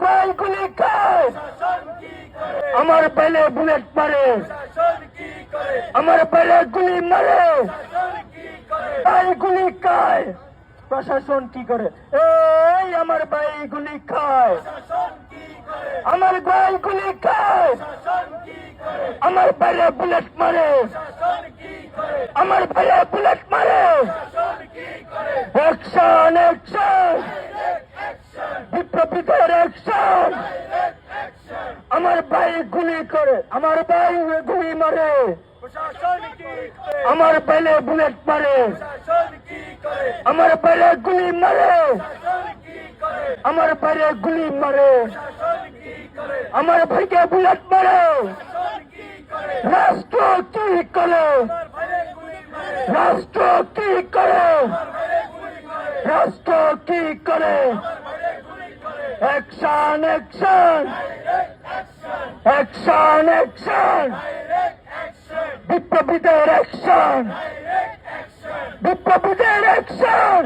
ভাই গুলি খায়, আমার বেলে বুলেট মারে, আমার বেলে গুলি মারে, ভাই গুলি খায়, প্রশাসন কি করে? এই আমার ভাই গুলি খায়, আমার ভাই গুলি খায়, আমার বেলে বুলেট মারে, আমার বেলে বুলেট মারে। অ্যাকশন অ্যাকশন, বিপ্লবীদের অ্যাকশন। আমার ভাই গুলি করে, আমার ভাই গুলি মারে, আমার বেলে বুলেট মারে, আমার বেলে গুলি মারে, আমার বেলে গুলি মারে, আমার ভাইকে বুলেট মারে। রাষ্ট্র কি করে? রাষ্ট্র কি করে? রাষ্ট্র কি করে? অ্যাকশন অ্যাকশন, অ্যাকশন অ্যাকশন, বিপ্লবীদের অ্যাকশন, বিপ্লবীদের অ্যাকশন।